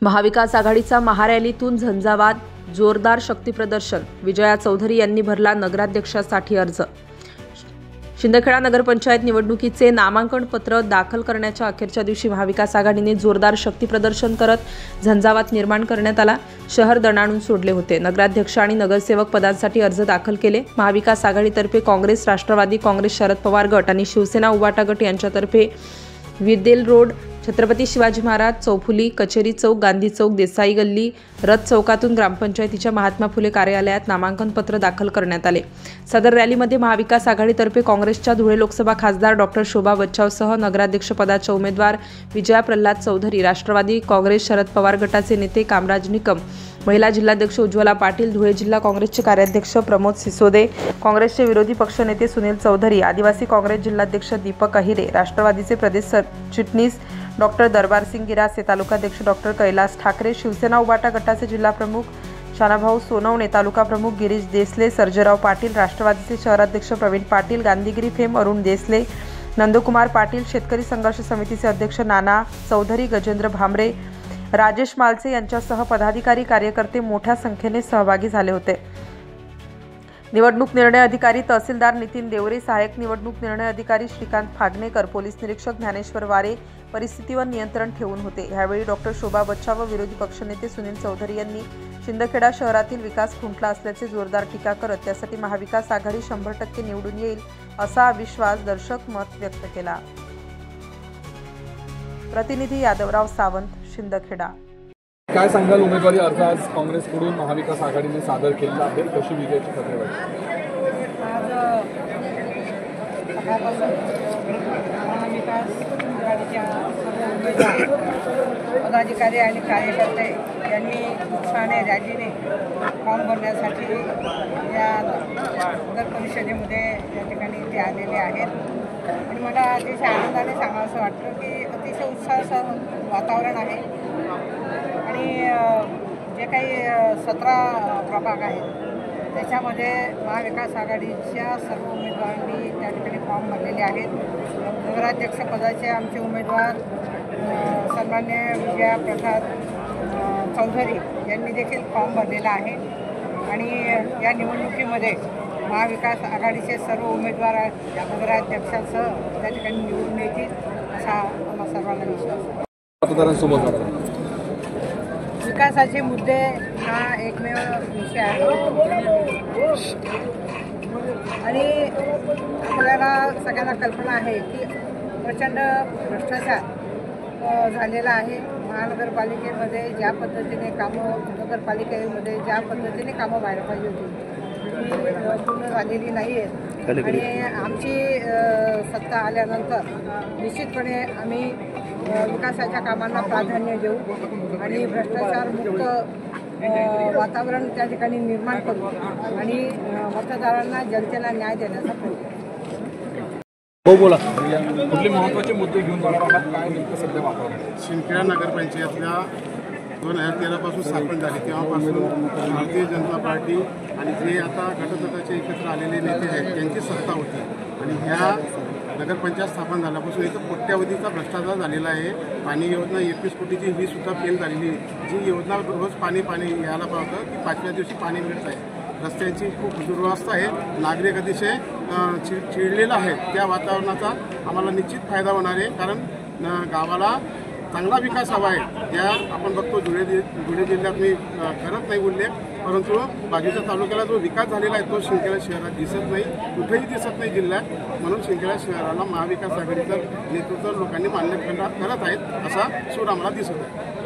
महाविकास आघाडीचा महारॅलीतून झंझावात, जोरदार शक्तीप्रदर्शन. विजया चौधरी यांनी भरला नगराध्यक्षासाठी अर्ज. शिंदखेडा नगरपंचायत निवडणुकीचे नामांकन पत्र दाखल करण्याच्या अखेरच्या दिवशी महाविकास आघाडीने जोरदार शक्तीप्रदर्शन करत झंझावात निर्माण करण्यात आला. शहर दणाणून सोडले होते. नगराध्यक्ष आणि नगरसेवक पदांसाठी अर्ज दाखल केले. महाविकास आघाडीतर्फे काँग्रेस, राष्ट्रवादी काँग्रेस, शरद पवार गट आणि शिवसेना उबाटा गट यांच्यातर्फे विदेल रोड, छत्रपती शिवाजी महाराज, चौफुली, कचेरी चौक, गांधी चौक, देसाई गल्ली, रथ चौकातून ग्रामपंचायतीच्या महात्मा फुले कार्यालयात नामांकन पत्र दाखल करण्यात आले. सदर रॅलीमध्ये महाविकास आघाडीतर्फे काँग्रेसच्या धुळे लोकसभा खासदार डॉक्टर शोभा बच्चावसह नगराध्यक्षपदाच्या उमेदवार विजया प्रल्हाद चौधरी, राष्ट्रवादी काँग्रेस, शरद पवार गटाचे नेते कामराज निकम, महिला जिल्हाध्यक्ष उज्ज्वला पाटील, धुळे जिल्हा काँग्रेसचे कार्याध्यक्ष प्रमोद सिसोदे, काँग्रेसचे विरोधी पक्षनेते सुनील चौधरी, आदिवासी काँग्रेस जिल्हाध्यक्ष दीपक अहिरे, राष्ट्रवादीचे प्रदेश सरचिटणीस डॉक्टर दरबार सिंग गिरासे, तालुकाध्यक्ष डॉक्टर कैलास ठाकरे, शिवसेना उबाटा गटाचे जिल्हा प्रमुख शानाभाऊ सोनवणे, तालुका प्रमुख गिरीश देसले, सर्जेराव पाटील, राष्ट्रवादीचे शहराध्यक्ष प्रवीण पाटील, गांधीगिरी फेम अरुण देसले, नंदकुमार पाटील, शेतकरी संघर्ष समितीचे अध्यक्ष नाना चौधरी, गजेंद्र भामरे, राजेश मालचे यांच्यासह पदाधिकारी, कार्यकर्ते मोठ्या संख्येने सहभागी झाले होते. निवडणूक निर्णय अधिकारी तहसीलदार नितीन देवरे, सहाय्यक निवडणूक निर्णय अधिकारी श्रीकांत फागणेकर, पोलीस निरीक्षक ज्ञानेश्वर वारे परिस्थितीवर नियंत्रण ठेवून होते. यावेळी डॉक्टर शोभा बच्चा व विरोधी पक्षनेते सुनील चौधरी यांनी शिंदखेडा शहरातील विकास खुंटला असल्याचे जोरदार टीका करत त्यासाठी महाविकास आघाडी 100% निवडून येईल असा विश्वास दर्शक मत व्यक्त केला. प्रतिनिधी यादवराव सावंत, शिंदखेडा. काय सांगाल, उमेदवारी अर्ज आज काँग्रेसकडून महाविकास आघाडीने सादर केलेला आहे, कशी विजयाची खात्री वाटते? महाविकास आघाडीच्या पदाधिकारी आणि कार्यकर्ते यांनी उत्साहाने रॅलीने फॉर्म भरण्यासाठी या नगर परिषदेमध्ये या ठिकाणी ते आलेले आहेत आणि मला अतिशय आनंदाने सांगावंसं वाटतं की अतिशय उत्साहाचं वातावरण आहे आणि जे काही 17 प्रभाग आहेत त्याच्यामध्ये महाविकास आघाडीच्या सर्व उमेदवारांनी त्या ठिकाणी फॉर्म भरलेले आहेत. नगराध्यक्षपदाचे आमचे उमेदवार सन्मान्य विजया प्रल्हाद चौधरी यांनी देखील फॉर्म भरलेला आहे आणि या निवडणुकीमध्ये महाविकास आघाडीचे सर्व उमेदवार नगराध्यक्षांसह त्या ठिकाणी निवडून येतील असा आम्हा सर्वांना विश्वास आहे. विकासाचे मुद्दे हा एकमेव विषय आहे आणि आपल्याला सगळ्यांना कल्पना आहे की प्रचंड भ्रष्टाचार झालेला आहे. महानगरपालिकेमध्ये ज्या पद्धतीने नगरपालिकेमध्ये ज्या पद्धतीने कामं व्हायला पाहिजे होती ती पूर्ण झालेली नाही आहेत आणि आमची सत्ता आल्यानंतर निश्चितपणे आम्ही विकासाच्या कामांना प्राधान्य देऊ आणि भ्रष्टाचारमुक्त वातावरण त्या ठिकाणी निर्माण करू आणि मतदारांना जनतेला न्याय देण्याचा प्रयत्न. हो बोला, कुठले महत्त्वाचे मुद्दे घेऊन जाणार आहात, काय नेमकं सध्या वातावरण? शिंदखेडा नगरपंचायतल्या 2013 पासून स्थापन झाली तेव्हापासून भारतीय जनता पार्टी आणि जे आता गटतटाचे एकत्र आलेले नेते आहेत त्यांची सत्ता होती आणि ह्या नगरपंचायत स्थापन झाल्यापासून इथं कोट्यावधीचा भ्रष्टाचार झालेला आहे. पाणी योजना 21 कोटीची ही सुद्धा फेल झालेली. जी योजना रोज पाणी यायला पाहतं ती 5व्या दिवशी पाणी मिळत आहे. रस्त्यांची खूप दुरवस्था आहे. नागरिक अतिशय चिडलेला आहे. त्या वातावरणाचा आम्हाला निश्चित फायदा होणार आहे कारण गावाला चांगला विकास हवा आहे. त्या आपण बघतो धुळे जिल्ह्यात मी करत नाही बोलले, परंतु बाजूच्या तालुक्याला जो विकास झालेला आहे तो शिंदखेडा शहरात दिसत नाही, कुठेही दिसत नाही जिल्ह्यात. म्हणून शिंदखेडा शहराला महाविकास आघाडीचं नेतृत्व लोकांनी मान्य करत आहेत असा सूर आम्हाला दिसत आहे.